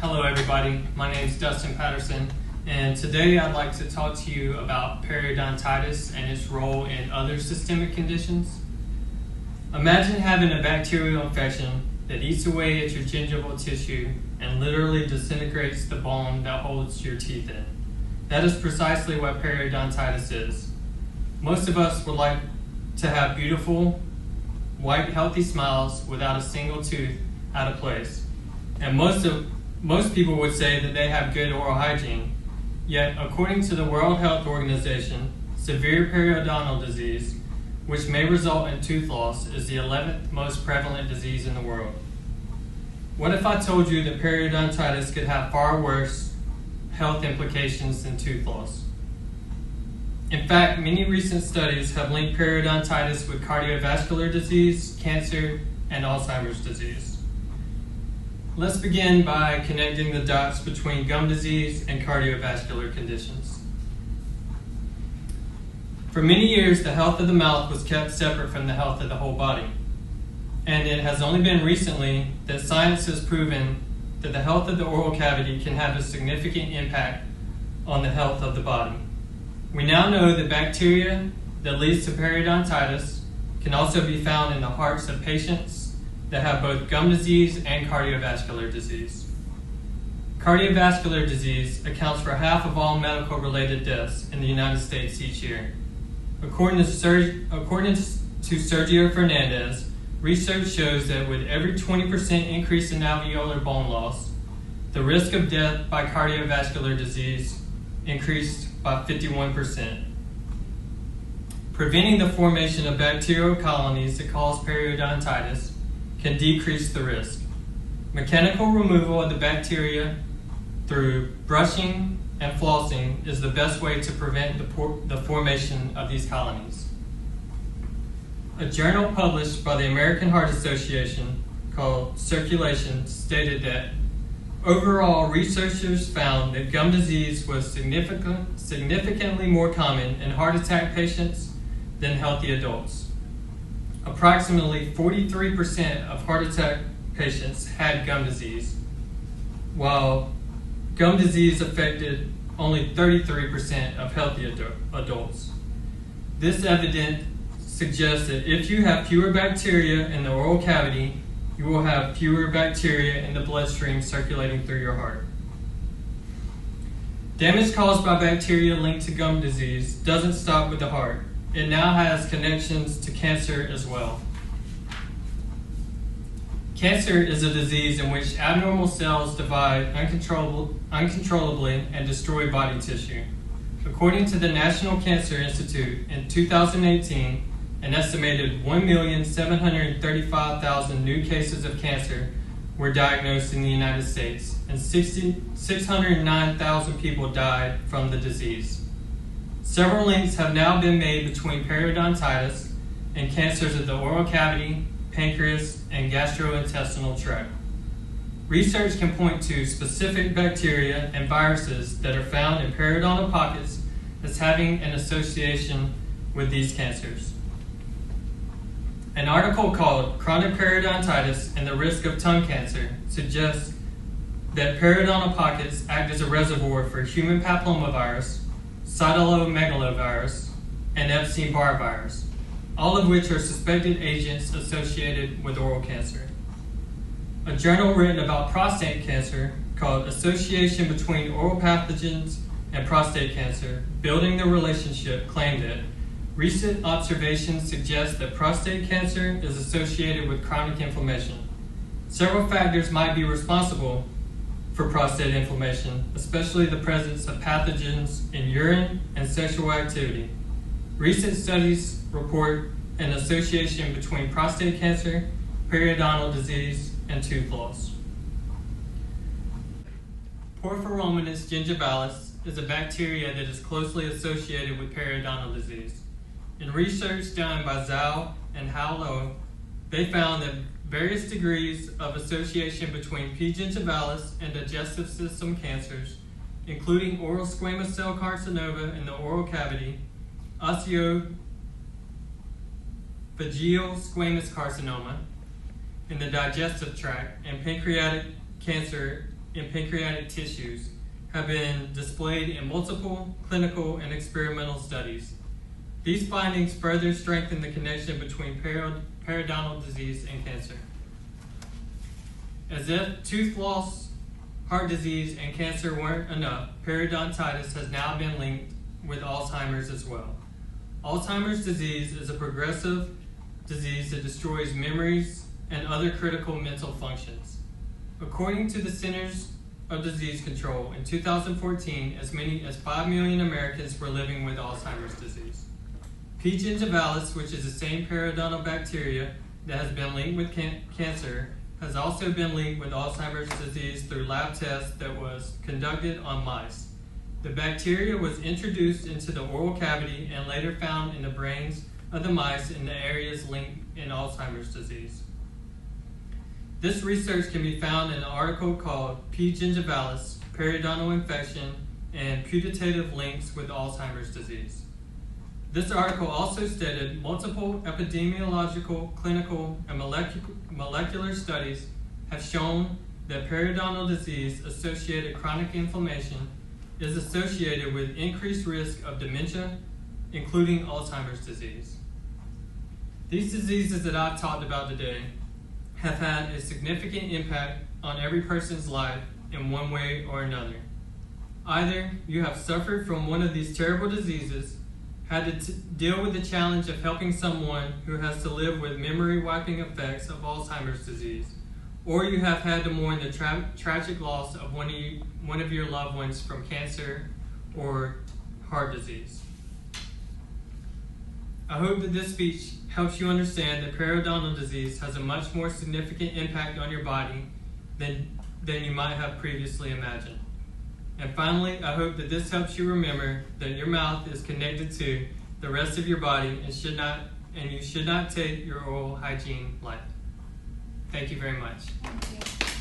Hello everybody, my name is Dustin Patterson, and today I'd like to talk to you about periodontitis and its role in other systemic conditions. Imagine having a bacterial infection that eats away at your gingival tissue and literally disintegrates the bone that holds your teeth in. That is precisely what periodontitis is. Most of us would like to have beautiful, white, healthy smiles without a single tooth out of place. And most people would say that they have good oral hygiene. Yet, according to the World Health Organization, severe periodontal disease, which may result in tooth loss, is the 11th most prevalent disease in the world. What if I told you that periodontitis could have far worse health implications than tooth loss? In fact, many recent studies have linked periodontitis with cardiovascular disease, cancer, and Alzheimer's disease. Let's begin by connecting the dots between gum disease and cardiovascular conditions. For many years, the health of the mouth was kept separate from the health of the whole body. And it has only been recently that science has proven that the health of the oral cavity can have a significant impact on the health of the body. We now know that bacteria that leads to periodontitis can also be found in the hearts of patients that have both gum disease and cardiovascular disease. Cardiovascular disease accounts for half of all medical-related deaths in the United States each year. According to Sergio Fernandez, research shows that with every 20% increase in alveolar bone loss, the risk of death by cardiovascular disease increased by 51%. Preventing the formation of bacterial colonies that cause periodontitis can decrease the risk. Mechanical removal of the bacteria through brushing and flossing is the best way to prevent the formation of these colonies. A journal published by the American Heart Association called Circulation stated that overall researchers found that gum disease was significantly more common in heart attack patients than healthy adults. Approximately 43% of heart attack patients had gum disease, while gum disease affected only 33% of healthy adults. This evidence suggests that if you have fewer bacteria in the oral cavity, you will have fewer bacteria in the bloodstream circulating through your heart. Damage caused by bacteria linked to gum disease doesn't stop with the heart. It now has connections to cancer as well. Cancer is a disease in which abnormal cells divide uncontrollably and destroy body tissue. According to the National Cancer Institute, in 2018, an estimated 1,735,000 new cases of cancer were diagnosed in the United States, and 609,000 people died from the disease. Several links have now been made between periodontitis and cancers of the oral cavity, pancreas, and gastrointestinal tract. Research can point to specific bacteria and viruses that are found in periodontal pockets as having an association with these cancers. An article called Chronic Periodontitis and the Risk of Tongue Cancer suggests that periodontal pockets act as a reservoir for human papillomavirus, cytomegalovirus, and Epstein-Barr virus, all of which are suspected agents associated with oral cancer. A journal written about prostate cancer called Association Between Oral Pathogens and Prostate Cancer, Building the Relationship, claimed that recent observations suggest that prostate cancer is associated with chronic inflammation. Several factors might be responsible for prostate inflammation, especially the presence of pathogens in urine and sexual activity. Recent studies report an association between prostate cancer, periodontal disease, and tooth loss. Porphyromonas gingivalis is a bacteria that is closely associated with periodontal disease. In research done by Zhao and Hao Lo, they found that various degrees of association between P. gingivalis and digestive system cancers, including oral squamous cell carcinoma in the oral cavity, oesophageal squamous carcinoma in the digestive tract, and pancreatic cancer in pancreatic tissues have been displayed in multiple clinical and experimental studies. These findings further strengthen the connection between periodontal disease and cancer. As if tooth loss, heart disease, and cancer weren't enough, periodontitis has now been linked with Alzheimer's as well. Alzheimer's disease is a progressive disease that destroys memories and other critical mental functions. According to the Centers of Disease Control, in 2014, as many as 5 million Americans were living with Alzheimer's disease. P. gingivalis, which is the same periodontal bacteria that has been linked with cancer, has also been linked with Alzheimer's disease through lab tests that was conducted on mice. The bacteria was introduced into the oral cavity and later found in the brains of the mice in the areas linked in Alzheimer's disease. This research can be found in an article called P. gingivalis, Periodontal Infection and Putative Links with Alzheimer's Disease. This article also stated multiple epidemiological, clinical, and molecular studies have shown that periodontal disease-associated chronic inflammation is associated with increased risk of dementia, including Alzheimer's disease. These diseases that I've talked about today have had a significant impact on every person's life in one way or another. Either you have suffered from one of these terrible diseases, had to deal with the challenge of helping someone who has to live with memory-wiping effects of Alzheimer's disease, or you have had to mourn the tragic loss of one of your loved ones from cancer or heart disease. I hope that this speech helps you understand that periodontal disease has a much more significant impact on your body than you might have previously imagined. And finally, I hope that this helps you remember that your mouth is connected to the rest of your body and you should not take your oral hygiene lightly. Thank you very much. Thank you.